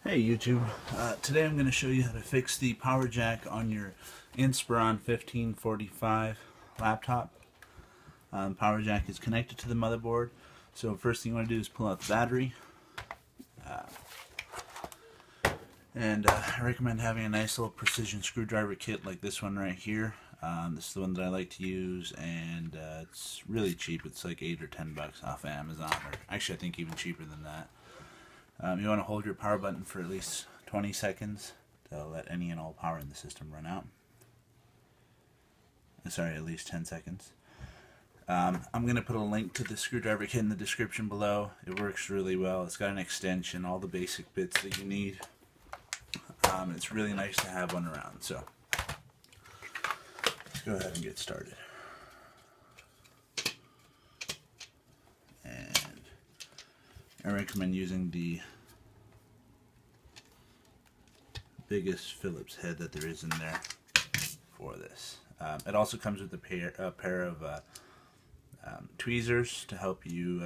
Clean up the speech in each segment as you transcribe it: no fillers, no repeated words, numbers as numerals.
Hey YouTube, today I'm going to show you how to fix the power jack on your Inspiron 1545 laptop. Power jack is connected to the motherboard, so first thing you want to do is pull out the battery. I recommend having a nice little precision screwdriver kit like this one right here. This is the one that I like to use, and it's really cheap. It's like $8 or $10 off Amazon, or actually I think even cheaper than that. You want to hold your power button for at least 20 seconds to let any and all power in the system run out. Sorry, at least 10 seconds. I'm going to put a link to the screwdriver kit in the description below. It works really well. It's got an extension, all the basic bits that you need. It's really nice to have one around. So let's go ahead and get started. And I recommend using the biggest Phillips head that there is in there for this. It also comes with a pair of tweezers to help you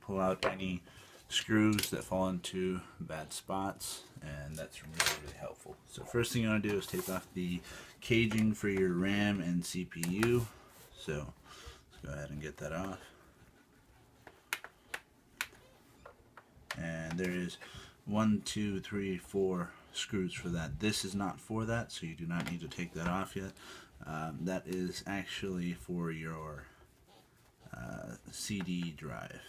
pull out any screws that fall into bad spots, and that's really helpful. So first thing you want to do is take off the caging for your RAM and CPU. So let's go ahead and get that off. And there is 1, 2, 3, 4 screws for that. This is not for that, so you do not need to take that off yet. That is actually for your CD drive.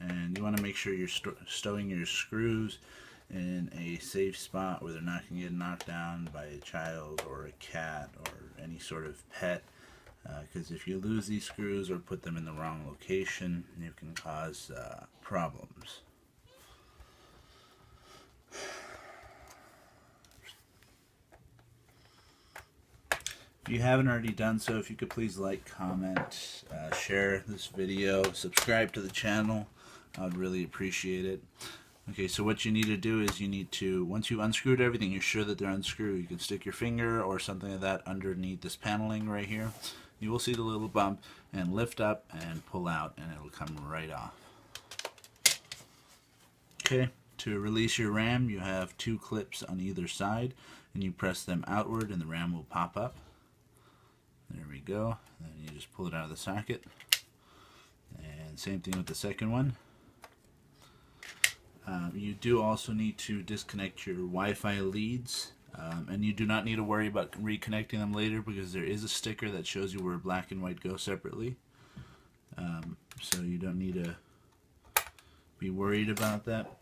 And you want to make sure you're stowing your screws in a safe spot where they're not going to get knocked down by a child or a cat or any sort of pet. Because if you lose these screws or put them in the wrong location, you can cause problems. If you haven't already done so, if you could please like, comment, share this video, subscribe to the channel, I would really appreciate it. Okay, so what you need to do is you need to, once you've unscrewed everything, you're sure that they're unscrewed, you can stick your finger or something like that underneath this paneling right here. You will see the little bump, and lift up and pull out, and it'll come right off. Okay, to release your RAM, you have 2 clips on either side, and you press them outward and the RAM will pop up. There we go. Then you just pull it out of the socket. And same thing with the second one. You do also need to disconnect your Wi-Fi leads, and you do not need to worry about reconnecting them later because there is a sticker that shows you where black and white go separately. So you don't need to be worried about that.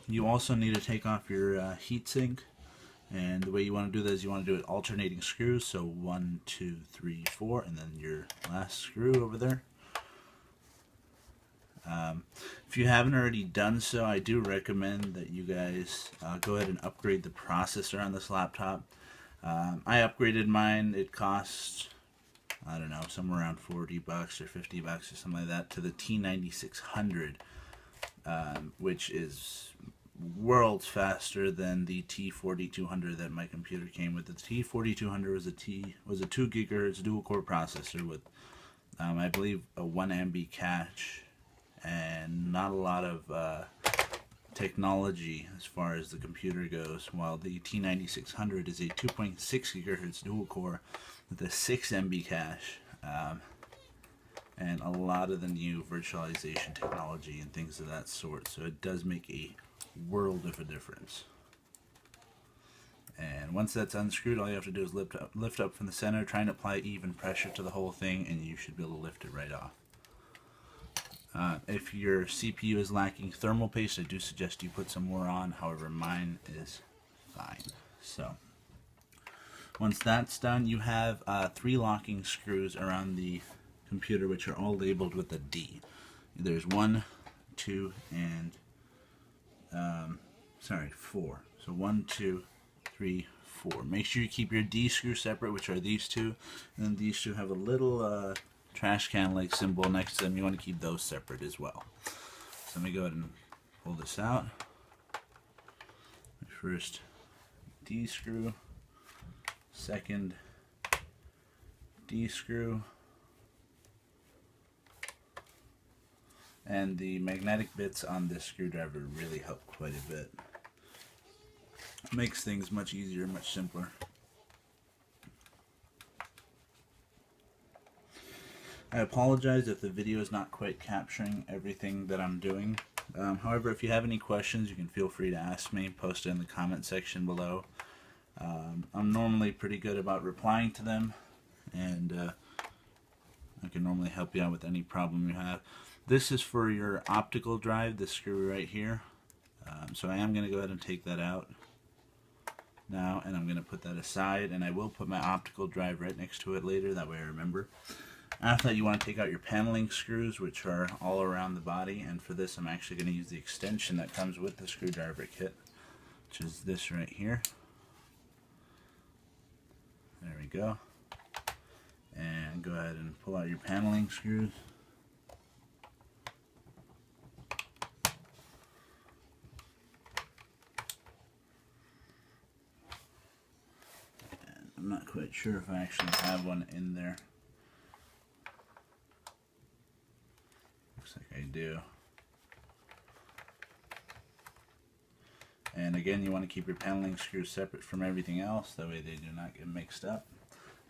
You also need to take off your heatsink, and the way you want to do that is you want to do it alternating screws, so 1, 2, 3, 4, and then your last screw over there. If you haven't already done so, I do recommend that you guys go ahead and upgrade the processor on this laptop. I upgraded mine. It cost, I don't know, somewhere around $40 or $50 or something like that, to the T9600, which is worlds faster than the T4200 that my computer came with. The T4200 was a 2 GHz dual core processor with I believe a 1 MB cache and not a lot of technology as far as the computer goes, while the T9600 is a 2.6 GHz dual core with a 6 MB cache and a lot of the new virtualization technology and things of that sort. So it does make a world of a difference. And once that's unscrewed, all you have to do is lift up from the center, try and apply even pressure to the whole thing, and you should be able to lift it right off. If your CPU is lacking thermal paste, I do suggest you put some more on. However, mine is fine. So once that's done, you have 3 locking screws around the computer, which are all labeled with a D. There's 1, 2, and 4. So 1, 2, 3, 4. Make sure you keep your D screw separate, which are these 2, and then these 2 have a little trash can like symbol next to them. You want to keep those separate as well. So let me go ahead and pull this out. First D screw, second D screw, And the magnetic bits on this screwdriver really help quite a bit. Makes things much easier, much simpler. I apologize if the video is not quite capturing everything that I'm doing. However, if you have any questions, you can feel free to ask me. Post it in the comment section below. I'm normally pretty good about replying to them, and I can normally help you out with any problem you have. This is for your optical drive, this screw right here. So I am going to go ahead and take that out now, and I'm going to put that aside, and I will put my optical drive right next to it later, that way I remember. After that, you want to take out your paneling screws, which are all around the body, and for this I'm actually going to use the extension that comes with the screwdriver kit, which is this right here. There we go. And go ahead and pull out your paneling screws. And I'm not quite sure if I actually have one in there. Looks like I do. And again, you want to keep your paneling screws separate from everything else, that way they do not get mixed up.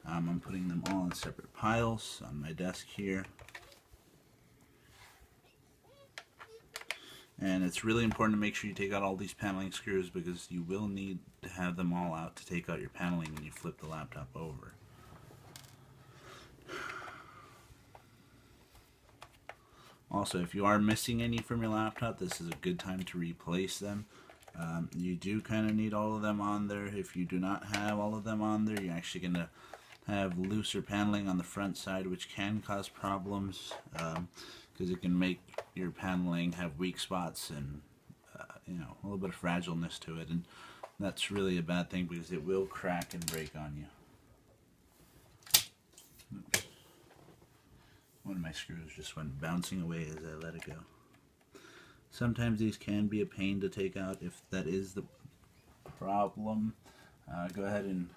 I'm putting them all in separate piles on my desk here. And it's really important to make sure you take out all these paneling screws, because you will need to have them all out to take out your paneling when you flip the laptop over. Also, if you are missing any from your laptop, this is a good time to replace them. You do kind of need all of them on there. If you do not have all of them on there, you're actually going to have looser paneling on the front side, which can cause problems, because it can make your paneling have weak spots and you know, a little bit of fragileness to it, and that's really a bad thing because it will crack and break on you. Oops. One of my screws just went bouncing away as I let it go. Sometimes these can be a pain to take out. If that is the problem, go ahead and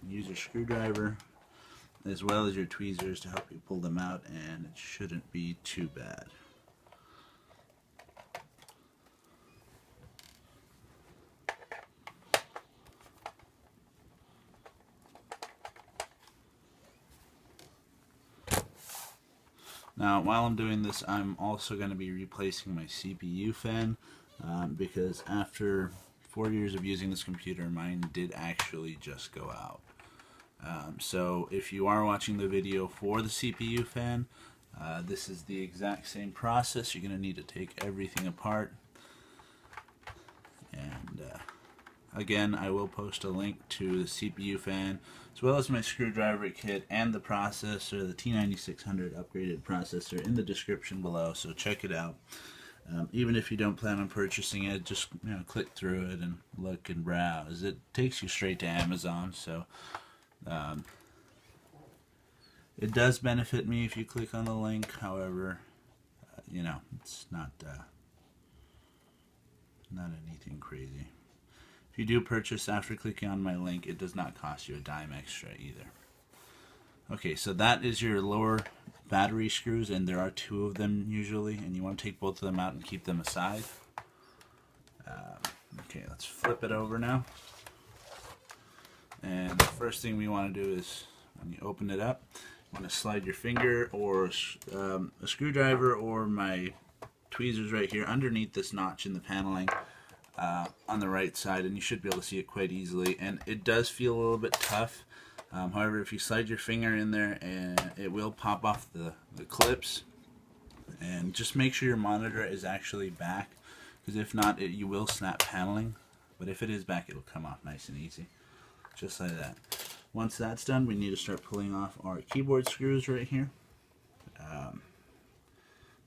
use your screwdriver as well as your tweezers to help you pull them out, and it shouldn't be too bad. Now, while I'm doing this, I'm also going to be replacing my CPU fan, because after 4 years of using this computer, mine did actually just go out. So if you are watching the video for the CPU fan, this is the exact same process. You're going to need to take everything apart. And again, I will post a link to the CPU fan, as well as my screwdriver kit and the processor, the T9600 upgraded processor, in the description below, so check it out. Even if you don't plan on purchasing it, just click through it and look and browse. It takes you straight to Amazon, so it does benefit me if you click on the link. However, it's not anything crazy. If you do purchase after clicking on my link, it does not cost you a dime extra either. Okay, so that is your lower battery screws, and there are 2 of them usually, and you want to take both of them out and keep them aside. Okay, let's flip it over now. And the first thing we want to do is, when you open it up, you want to slide your finger or a screwdriver or my tweezers right here underneath this notch in the paneling on the right side, and you should be able to see it quite easily. And it does feel a little bit tough. However, if you slide your finger in there, and it will pop off the clips. And just make sure your monitor is actually back, because if not, you will snap paneling. But if it is back, it'll come off nice and easy, just like that. Once that's done, we need to start pulling off our keyboard screws right here.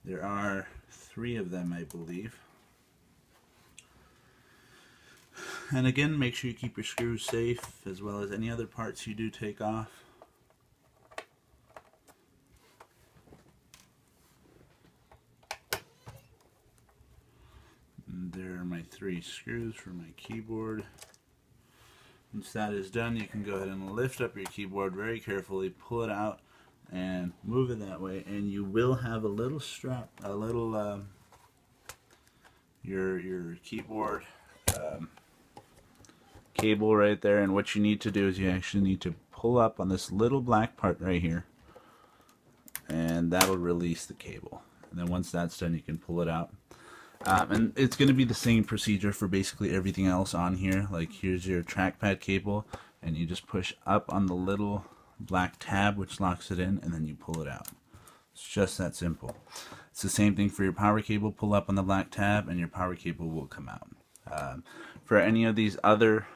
There are 3 of them, I believe. And again, make sure you keep your screws safe, as well as any other parts you do take off. And there are my 3 screws for my keyboard. Once that is done, you can go ahead and lift up your keyboard very carefully, pull it out, and move it that way, and you will have a little strap, a little your keyboard cable right there. And what you need to do is you actually need to pull up on this little black part right here, and that'll release the cable. And then once that's done, you can pull it out. And it's going to be the same procedure for basically everything else on here. Like, here's your trackpad cable, and you just push up on the little black tab which locks it in, and then you pull it out. It's just that simple. It's the same thing for your power cable. Pull up on the black tab and your power cable will come out. For any of these other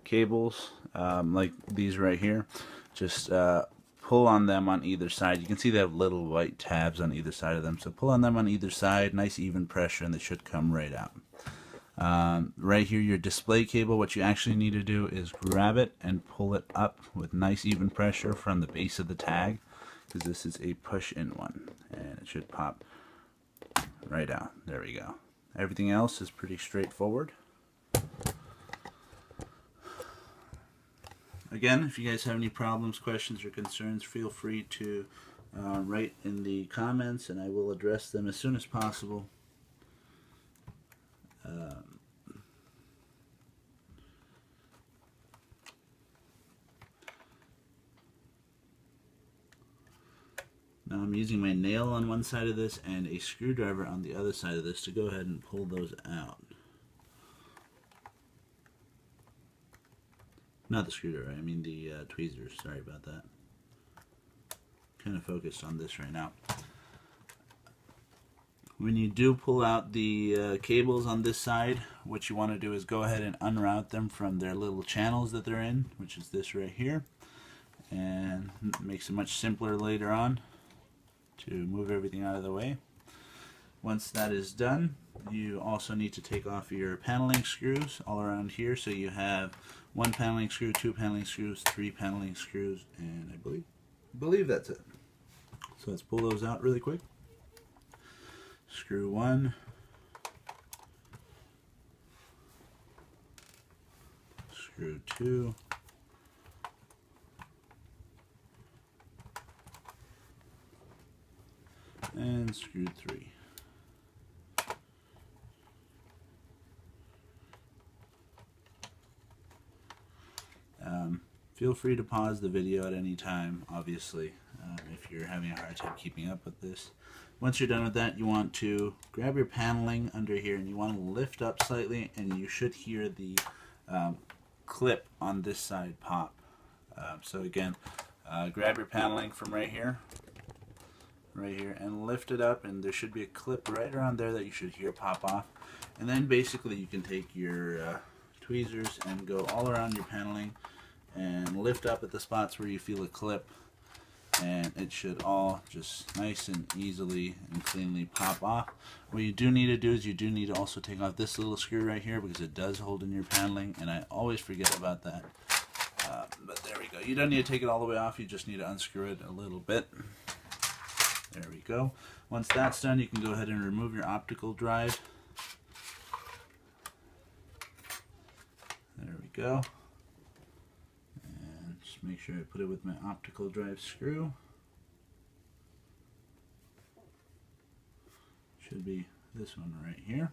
cables, like these right here, just pull on them on either side. You can see they have little white tabs on either side of them, so pull on them on either side, nice even pressure, and they should come right out. Right here, your display cable, what you actually need to do is grab it and pull it up with nice even pressure from the base of the tag, because this is a push-in one, and it should pop right out. There we go. Everything else is pretty straightforward. Again, if you guys have any problems, questions, or concerns, feel free to write in the comments, and I will address them as soon as possible. Now I'm using my nail on one side of this and a screwdriver on the other side of this to go ahead and pull those out. Not the screwdriver, I mean the tweezers. Sorry about that. Kind of focused on this right now. When you do pull out the cables on this side, what you want to do is go ahead and unroute them from their little channels that they're in, which is this right here, and it makes it much simpler later on to move everything out of the way. Once that is done, you also need to take off your paneling screws all around here. So you have one paneling screw, two paneling screws, three paneling screws, and I believe that's it. So let's pull those out really quick. Screw one, screw two, and screw three. Feel free to pause the video at any time, obviously, if you're having a hard time keeping up with this. Once you're done with that, you want to grab your paneling under here and you want to lift up slightly, and you should hear the clip on this side pop. So again, grab your paneling from right here, and lift it up, and there should be a clip right around there that you should hear pop off. And then basically you can take your tweezers and go all around your paneling and lift up at the spots where you feel a clip, and it should all just nice and easily and cleanly pop off. What you do need to do is you do need to also take off this little screw right here, because it does hold in your paneling, and I always forget about that. But there we go. You don't need to take it all the way off, you just need to unscrew it a little bit. There we go. Once that's done, you can go ahead and remove your optical drive. There we go. And just make sure I put it with my optical drive screw. Should be this one right here.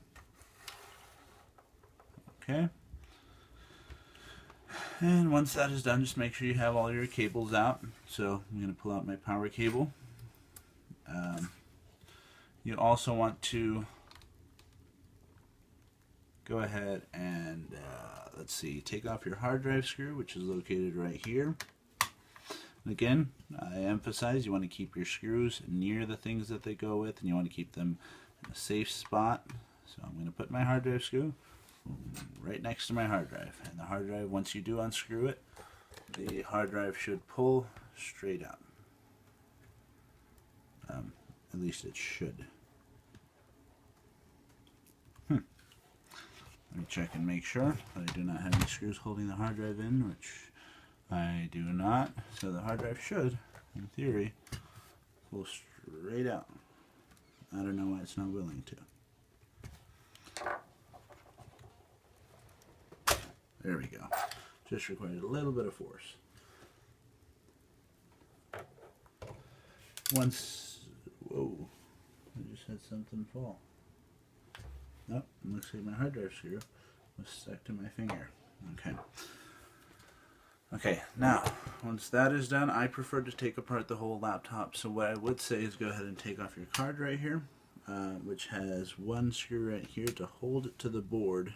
Okay. And once that is done, just make sure you have all your cables out. So I'm going to pull out my power cable. You also want to go ahead and let's see, take off your hard drive screw, which is located right here. And again, I emphasize you want to keep your screws near the things that they go with, and you want to keep them in a safe spot. So I'm going to put my hard drive screw right next to my hard drive, and the hard drive, once you do unscrew it, the hard drive should pull straight out. At least it should. Let me check and make sure that I do not have any screws holding the hard drive in, which I do not. So the hard drive should, in theory, pull straight out. I don't know why it's not willing to. There we go. Just required a little bit of force. whoa, I just had something fall. Nope, looks like my hard drive screw was stuck to my finger. Okay, now, once that is done, I prefer to take apart the whole laptop. So what I would say is go ahead and take off your card right here, which has one screw right here to hold it to the board.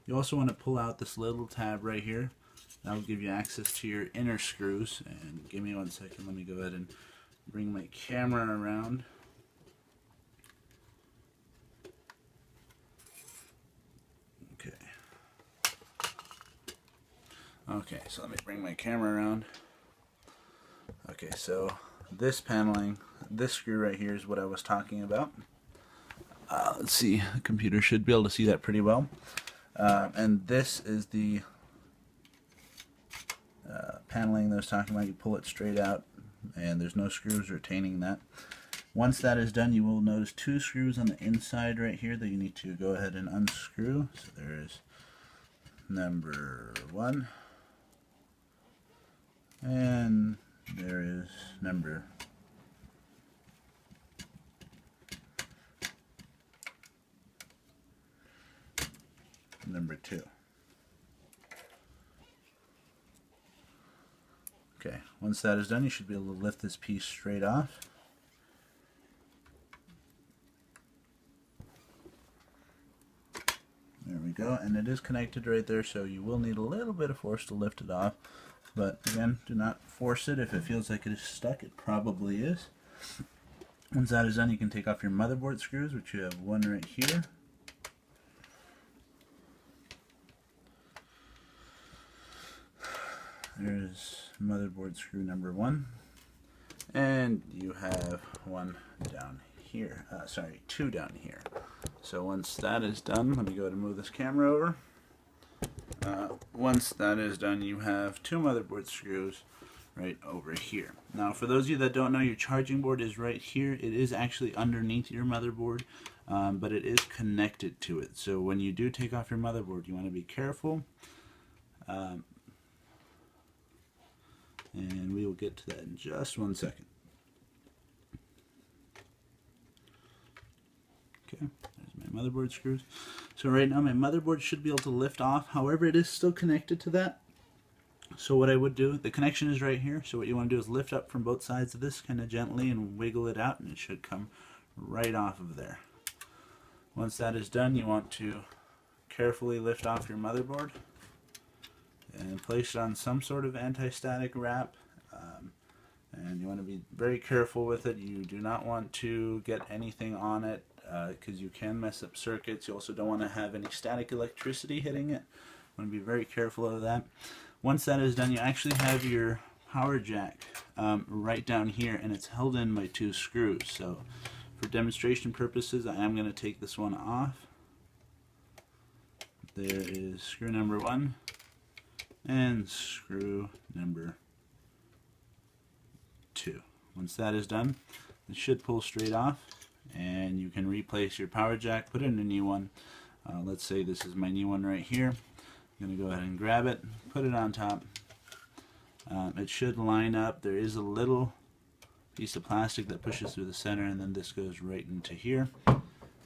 You also want to pull out this little tab right here. That will give you access to your inner screws. And give me 1 second, let me go ahead and bring my camera around. Okay, so let me bring my camera around. Okay, so this paneling, this screw right here is what I was talking about. Let's see, the computer should be able to see that pretty well. And this is the paneling that I was talking about. You pull it straight out, and there's no screws retaining that. Once that is done, you will notice two screws on the inside right here that you need to go ahead and unscrew. So there is number 1. And there is number 2. Okay, once that is done, you should be able to lift this piece straight off. There we go, and it is connected right there, so you will need a little bit of force to lift it off. But again, do not force it. If it feels like it is stuck, it probably is. Once that is done, you can take off your motherboard screws, which you have one right here. There's motherboard screw number 1. And you have one down here. Sorry, 2 down here. So once that is done, let me go ahead and move this camera over. Once that is done, you have 2 motherboard screws right over here. Now, for those of you that don't know, your charging board is right here. It is actually underneath your motherboard, but it is connected to it. So when you do take off your motherboard, you want to be careful. And we will get to that in just 1 second. Okay, there's my motherboard screws. So right now my motherboard should be able to lift off. However, it is still connected to that. So what I would do, the connection is right here. So what you want to do is lift up from both sides of this kind of gently and wiggle it out, and it should come right off of there. Once that is done, you want to carefully lift off your motherboard and place it on some sort of anti-static wrap. And you want to be very careful with it. You do not want to get anything on it because you can mess up circuits. You also don't want to have any static electricity hitting it. You want to be very careful of that. Once that is done, you actually have your power jack right down here, and it's held in by 2 screws. So for demonstration purposes, I am going to take this one off. There is screw number 1 and screw number 2. Once that is done, it should pull straight off, and you can replace your power jack, put in a new one. Let's say this is my new one right here. I'm going to go ahead and grab it, put it on top. It should line up. There is a little piece of plastic that pushes through the center, and then this goes right into here.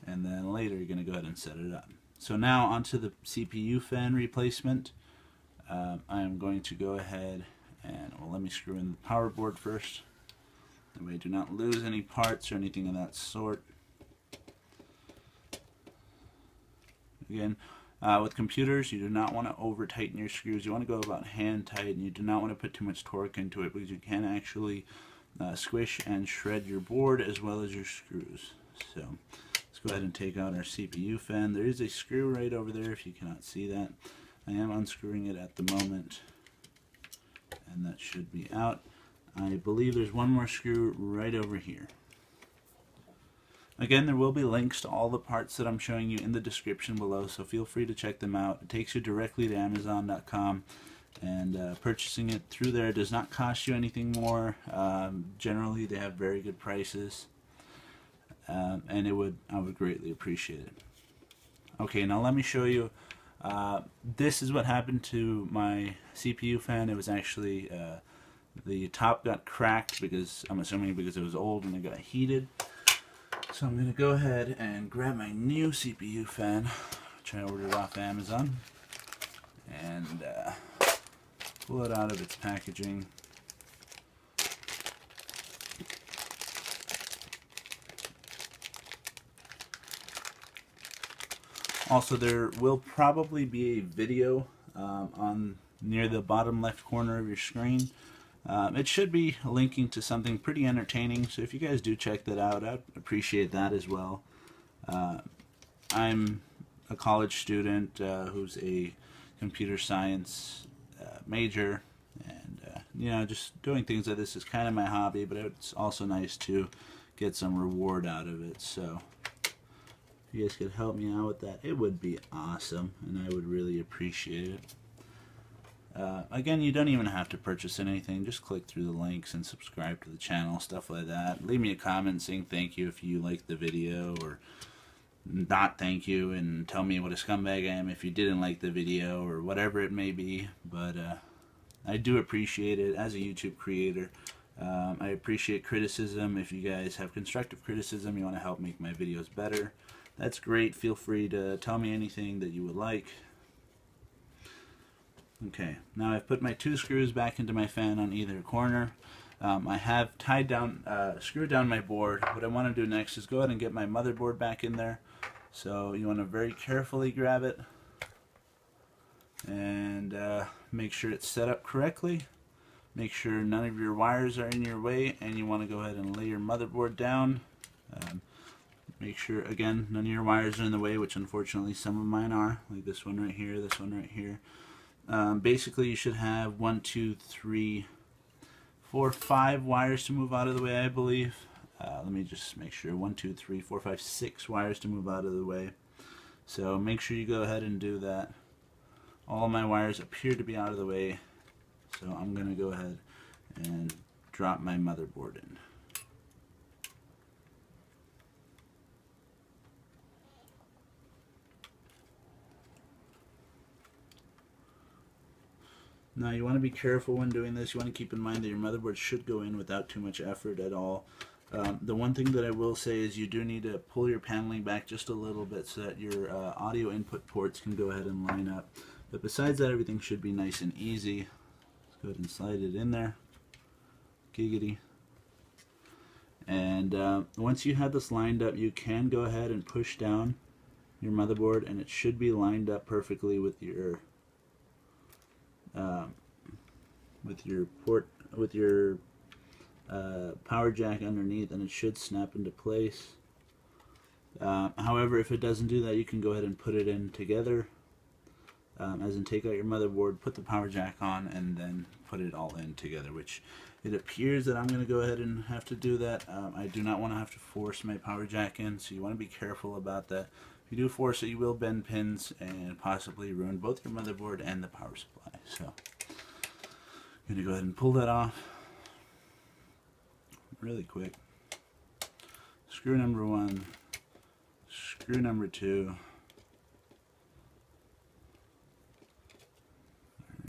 And then later you're going to go ahead and set it up. So now onto the CPU fan replacement. I am going to go ahead and, well, let me screw in the power board first. That way I do not lose any parts or anything of that sort. Again, with computers, you do not want to over tighten your screws. You want to go about hand tight, and you do not want to put too much torque into it because you can actually squish and shred your board as well as your screws. So let's go ahead and take out our CPU fan. There is a screw right over there if you cannot see that. I am unscrewing it at the moment, and that should be out. I believe there's one more screw right over here. Again, there will be links to all the parts that I'm showing you in the description below, so feel free to check them out. It takes you directly to Amazon.com, and purchasing it through there does not cost you anything more. Generally, they have very good prices, and I would greatly appreciate it. Okay, now let me show you. This is what happened to my CPU fan. It was actually The top got cracked because, I'm assuming because it was old and it got heated. So I'm going to go ahead and grab my new CPU fan, which I ordered off Amazon, and pull it out of its packaging. Also, there will probably be a video on near the bottom left corner of your screen. It should be linking to something pretty entertaining, so if you guys do check that out, I'd appreciate that as well. I'm a college student who's a computer science major, and you know, just doing things like this is kind of my hobby, but it's also nice to get some reward out of it. So if you guys could help me out with that, it would be awesome, and I would really appreciate it. Again, you don't even have to purchase anything. Just click through the links and subscribe to the channel, stuff like that. Leave me a comment saying thank you if you liked the video, or not thank you, and tell me what a scumbag I am if you didn't like the video, or whatever it may be. But I do appreciate it as a YouTube creator. I appreciate criticism. If you guys have constructive criticism, you want to help make my videos better, that's great. Feel free to tell me anything that you would like. Okay, now I've put my 2 screws back into my fan on either corner. I have tied down, screwed down my board. What I want to do next is go ahead and get my motherboard back in there. So you want to very carefully grab it and make sure it's set up correctly. Make sure none of your wires are in your way, and you want to go ahead and lay your motherboard down. Make sure, again, none of your wires are in the way, which unfortunately some of mine are, like this one right here, this one right here. Basically, you should have 1, 2, 3, 4, 5 wires to move out of the way, I believe. Let me just make sure. 1, 2, 3, 4, 5, 6 wires to move out of the way. So make sure you go ahead and do that. All my wires appear to be out of the way, so I'm going to go ahead and drop my motherboard in. Now you want to be careful when doing this. You want to keep in mind that your motherboard should go in without too much effort at all. The one thing that I will say is you do need to pull your paneling back just a little bit so that your audio input ports can go ahead and line up. But besides that, everything should be nice and easy. Let's go ahead and slide it in there. Giggity. And once you have this lined up, you can go ahead and push down your motherboard, and it should be lined up perfectly with your port, with your power jack underneath, and it should snap into place. However, if it doesn't do that, you can go ahead and put it in together, as in take out your motherboard, put the power jack on, and then put it all in together, which it appears that I'm going to go ahead and have to do that. I do not want to have to force my power jack in, so you want to be careful about that. If you do force it, you will bend pins and possibly ruin both your motherboard and the power supply. So I'm going to go ahead and pull that off really quick. Screw number 1, screw number 2.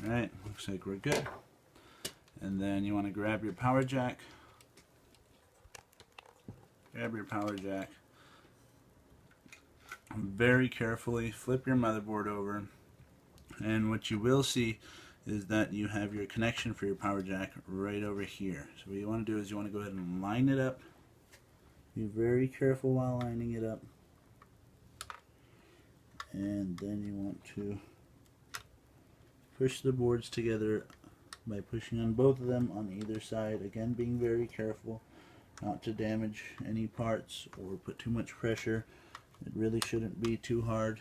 Alright, looks like we're good. And then you want to grab your power jack. Grab your power jack. Very carefully flip your motherboard over. And what you will see is that you have your connection for your power jack right over here. So what you want to do is you want to go ahead and line it up. Be very careful while lining it up. And then you want to push the boards together by pushing on both of them on either side. Again, being very careful not to damage any parts or put too much pressure. It really shouldn't be too hard.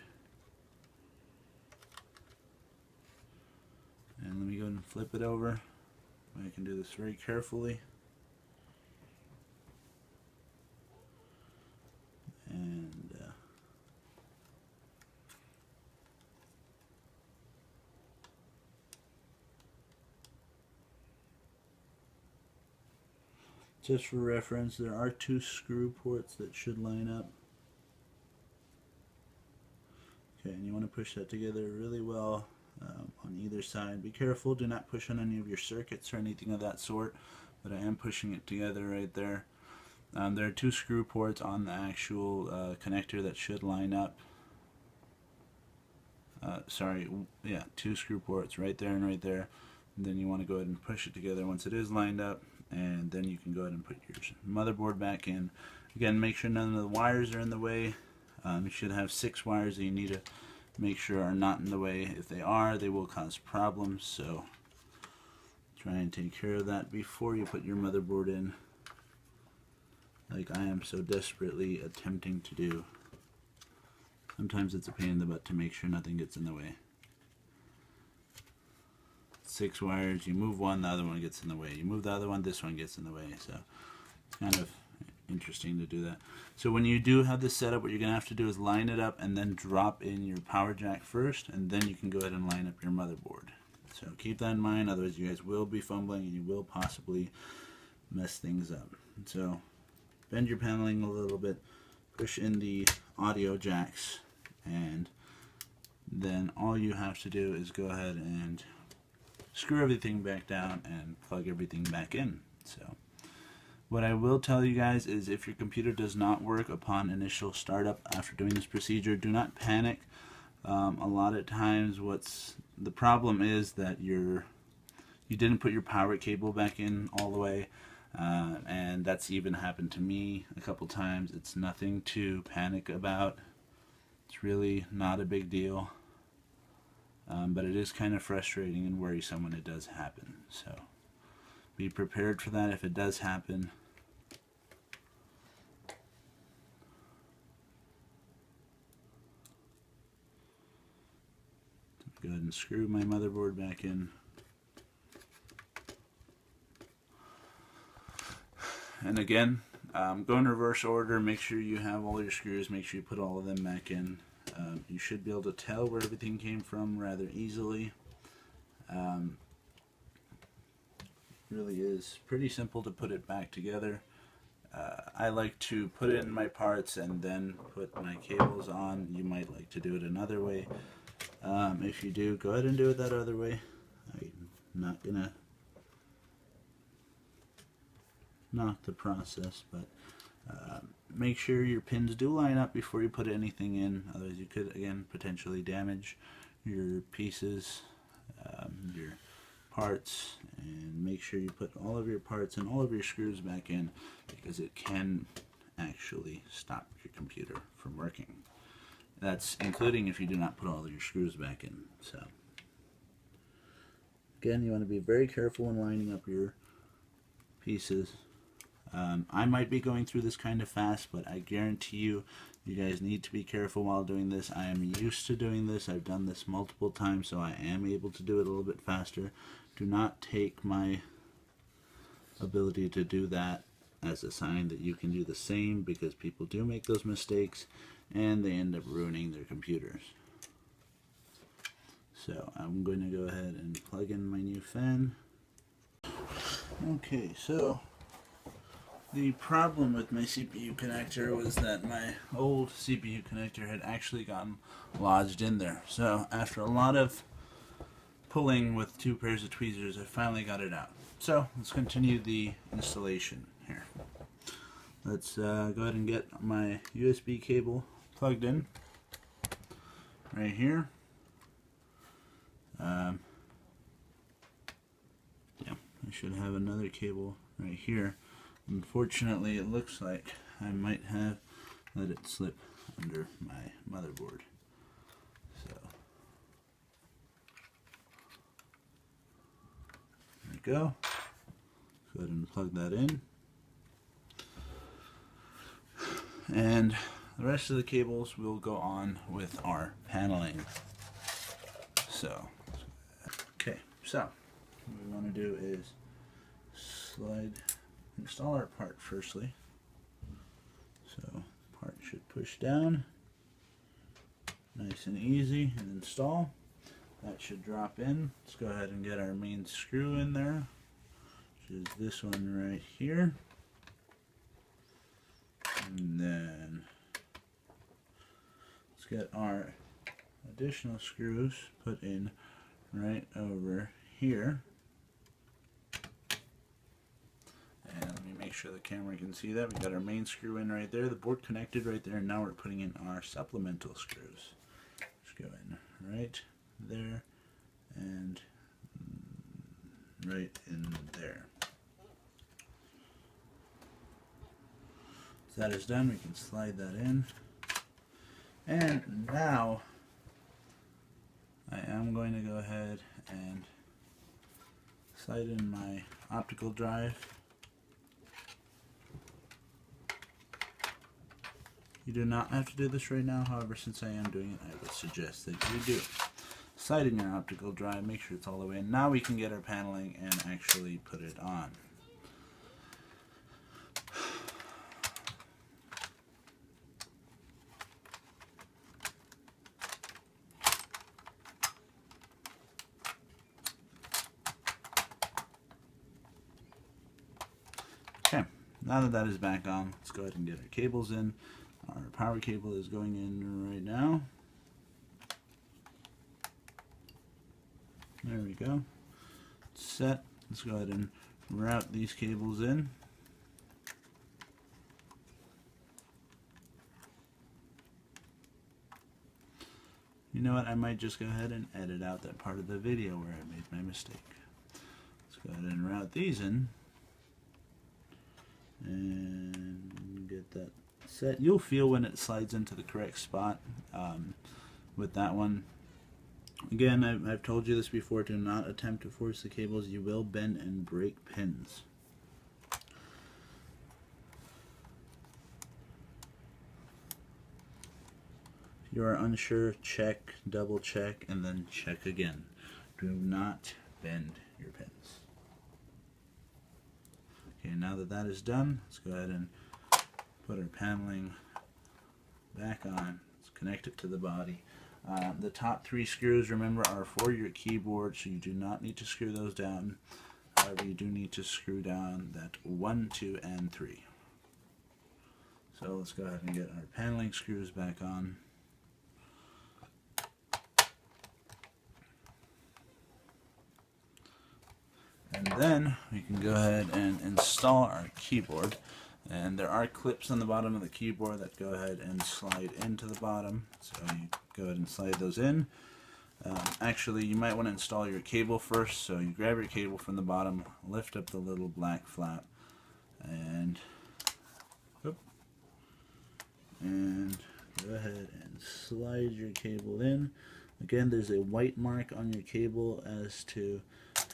And let me go ahead and flip it over. I can do this very carefully. And just for reference, there are 2 screw ports that should line up. Okay, and you want to push that together really well on either side. Be careful, do not push on any of your circuits or anything of that sort, but I am pushing it together right there. There are 2 screw ports on the actual connector that should line up. Sorry, yeah, 2 screw ports right there and right there. And then you want to go ahead and push it together once it is lined up, and then you can go ahead and put your motherboard back in. Again, make sure none of the wires are in the way. You should have 6 wires that you need to make sure are not in the way. If they are, they will cause problems, so try and take care of that before you put your motherboard in, like I am so desperately attempting to do. Sometimes it's a pain in the butt to make sure nothing gets in the way. 6 wires, you move one, the other one gets in the way. You move the other one, this one gets in the way. So it's kind of interesting to do that. So when you do have this set up, what you're going to have to do is line it up and then drop in your power jack first, and then you can go ahead and line up your motherboard. So keep that in mind, otherwise you guys will be fumbling and you will possibly mess things up. So bend your paneling a little bit, push in the audio jacks, and then all you have to do is go ahead and screw everything back down and plug everything back in. So what I will tell you guys is, if your computer does not work upon initial startup after doing this procedure, do not panic. A lot of times what's the problem is that you didn't put your power cable back in all the way, and that's even happened to me a couple times. It's nothing to panic about. It's really not a big deal, but it is kind of frustrating and worrisome when it does happen. So be prepared for that if it does happen. Go ahead and screw my motherboard back in. And again, go in reverse order. Make sure you have all your screws. Make sure you put all of them back in. You should be able to tell where everything came from rather easily. Really is pretty simple to put it back together. I like to put it in my parts and then put my cables on. You might like to do it another way. If you do, go ahead and do it that other way. I'm not gonna knock the process, but make sure your pins do line up before you put anything in. Otherwise you could, again, potentially damage your pieces, your parts, and make sure you put all of your parts and all of your screws back in, because it can actually stop your computer from working. That's including if you do not put all of your screws back in. So again, you want to be very careful when lining up your pieces. I might be going through this kind of fast, but I guarantee you, you guys need to be careful while doing this. I am used to doing this. I've done this multiple times, so I am able to do it a little bit faster. Do not take my ability to do that as a sign that you can do the same, because people do make those mistakes and they end up ruining their computers. So I'm going to go ahead and plug in my new fan. Okay, so the problem with my CPU connector was that my old CPU connector had actually gotten lodged in there. So after a lot of pulling with 2 pairs of tweezers, I finally got it out. So let's continue the installation here. Let's go ahead and get my USB cable plugged in right here. Yeah, I should have another cable right here. Unfortunately, it looks like I might have let it slip under my motherboard. So there we go. Go ahead and plug that in. And the rest of the cables will go on with our paneling. So, okay, so what we want to do is install our part firstly. So, part should push down, nice and easy, and install. That should drop in. Let's go ahead and get our main screw in there, which is this one right here. And then let's get our additional screws put in right over here. And let me make sure the camera can see that. We got our main screw in right there, the board connected right there, and now we're putting in our supplemental screws. Just go in right there and right in there. So that is done, we can slide that in. And now I am going to go ahead and slide in my optical drive. You do not have to do this right now, however, since I am doing it, I would suggest that you do. Slide in your optical drive, make sure it's all the way in. Now we can get our paneling and actually put it on. Okay, now that that is back on, let's go ahead and get our cables in. Our power cable is going in right now. There we go. It's set. Let's go ahead and route these cables in. You know what? I might just go ahead and edit out that part of the video where I made my mistake. Let's go ahead and route these in and get that set. You'll feel when it slides into the correct spot with that one. Again, I've told you this before, do not attempt to force the cables. You will bend and break pins. If you are unsure, check, double check, and then check again. Do not bend your pins. Okay, now that that is done, let's go ahead and put our paneling back on. Let's connect it to the body. The top 3 screws, remember, are for your keyboard, so you do not need to screw those down. However, you do need to screw down that 1, 2, and 3. So let's go ahead and get our paneling screws back on. And then we can go ahead and install our keyboard. And there are clips on the bottom of the keyboard that go ahead and slide into the bottom. So you go ahead and slide those in. Actually, you might want to install your cable first. So you grab your cable from the bottom, lift up the little black flap, and go ahead and slide your cable in. Again, there's a white mark on your cable as to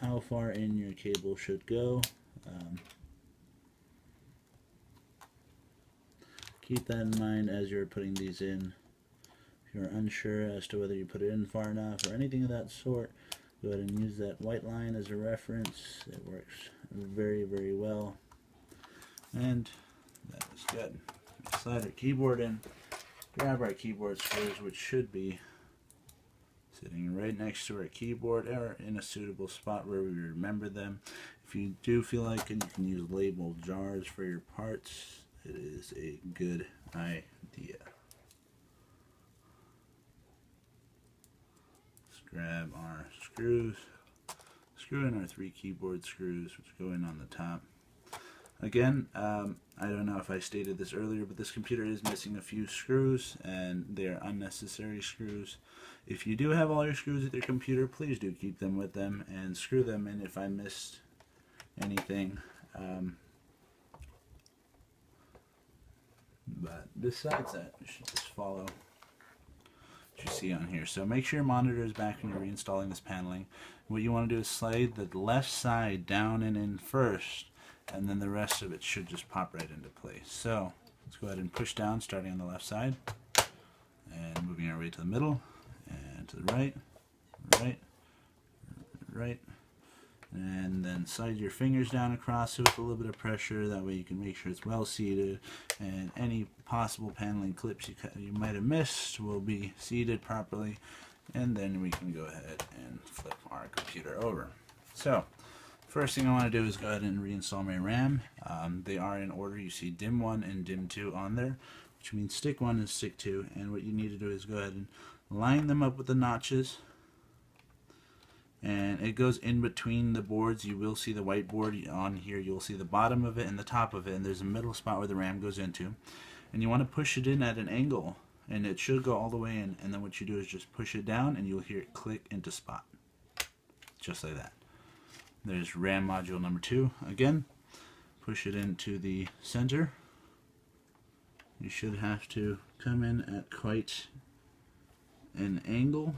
how far in your cable should go. Keep that in mind as you're putting these in. If you're unsure as to whether you put it in far enough or anything of that sort, go ahead and use that white line as a reference. It works very, very well. And that is good. Slide our keyboard in, grab our keyboard screws, which should be sitting right next to our keyboard or in a suitable spot where we remember them. If you do feel like it, you can use label jars for your parts. It is a good idea. Let's grab our screws, screw in our 3 keyboard screws, which go in on the top. Again, I don't know if I stated this earlier, but this computer is missing a few screws, and they are unnecessary screws. If you do have all your screws with your computer, please do keep them with them and screw them in if I missed anything. But besides that, you should just follow what you see on here. So make sure your monitor is back when you're reinstalling this paneling. What you want to do is slide the left side down and in first, and then the rest of it should just pop right into place. So let's go ahead and push down, starting on the left side, and moving our way to the middle, and to the right, right, right, and then slide your fingers down across it with a little bit of pressure. That way you can make sure it's well seated, and any possible paneling clips you might have missed will be seated properly. And then we can go ahead and flip our computer over. So first thing I want to do is go ahead and reinstall my RAM. They are in order. You see DIMM 1 and DIMM 2 on there, which means stick 1 and stick 2. And what you need to do is go ahead and line them up with the notches, and it goes in between the boards. You will see the whiteboard on here. You'll see the bottom of it and the top of it, and there's a middle spot where the RAM goes into, and you want to push it in at an angle, and it should go all the way in, and then what you do is just push it down and you'll hear it click into spot, just like that. There's RAM module number 2. Again, push it into the center. You should have to come in at quite an angle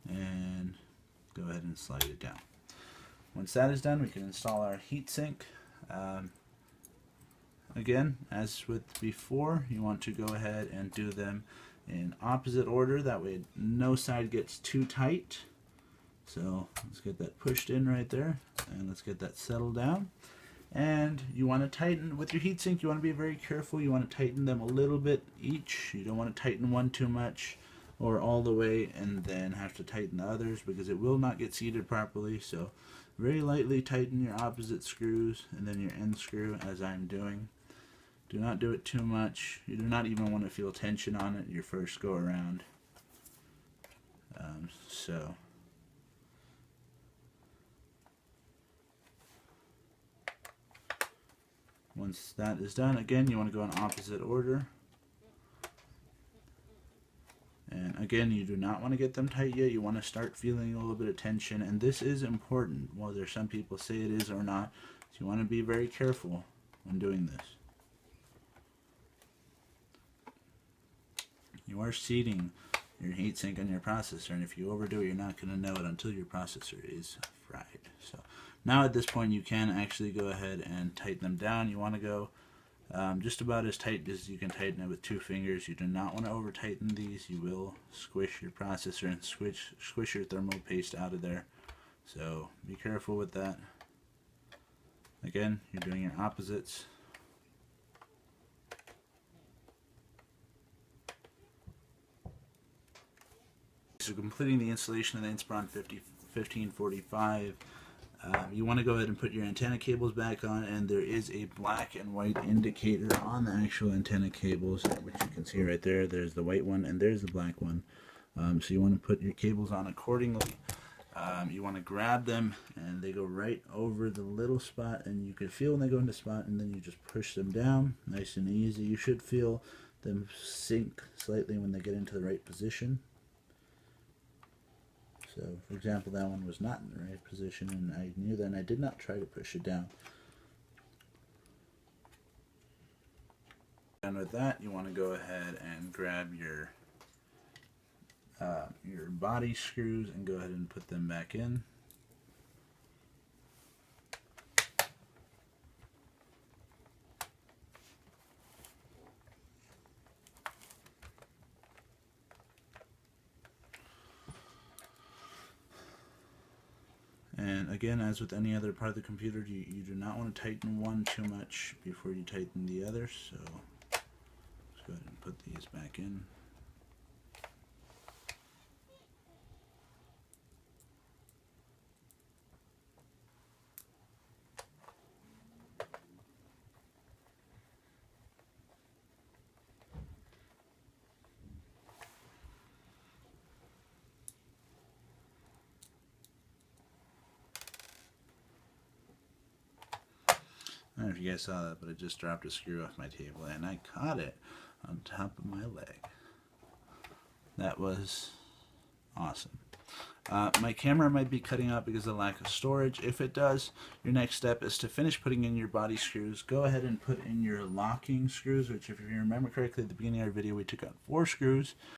and go ahead and slide it down. Once that is done, we can install our heatsink. Again, as with before, you want to go ahead and do them in opposite order. That way no side gets too tight. So let's get that pushed in right there, and let's get that settled down. And you want to tighten with your heatsink. You want to be very careful. You want to tighten them a little bit each. You don't want to tighten one too much or all the way and then have to tighten the others, because it will not get seated properly. So very lightly tighten your opposite screws and then your end screw, as I'm doing. Do not do it too much. You do not even want to feel tension on it your first go around. Once that is done, again, you want to go in opposite order. And again, you do not want to get them tight yet. You want to start feeling a little bit of tension, and this is important, whether some people say it is or not. So you want to be very careful when doing this. You are seating your heatsink on your processor, and if you overdo it, you're not going to know it until your processor is fried. So now at this point, you can actually go ahead and tighten them down. You want to go just about as tight as you can tighten it with 2 fingers. You do not want to over tighten these. You will squish your processor and squish your thermal paste out of there. So be careful with that. Again, you're doing your opposites. So completing the installation of the Inspiron 1545, you want to go ahead and put your antenna cables back on, and there is a black and white indicator on the actual antenna cables, which you can see right there. There's the white one and there's the black one. So you want to put your cables on accordingly. You want to grab them, and they go right over the little spot, and you can feel when they go into spot, and then you just push them down nice and easy. You should feel them sink slightly when they get into the right position. So, for example, that one was not in the right position, and I knew that, and I did not try to push it down. And with that, you want to go ahead and grab your body screws and go ahead and put them back in. And again, as with any other part of the computer, you do not want to tighten one too much before you tighten the other. So let's go ahead and put these back in. I don't know if you guys saw that, but I just dropped a screw off my table and I caught it on top of my leg. That was awesome. My camera might be cutting out because of the lack of storage. If it does, your next step is to finish putting in your body screws. Go ahead and put in your locking screws, which, if you remember correctly, at the beginning of our video we took out 4 screws.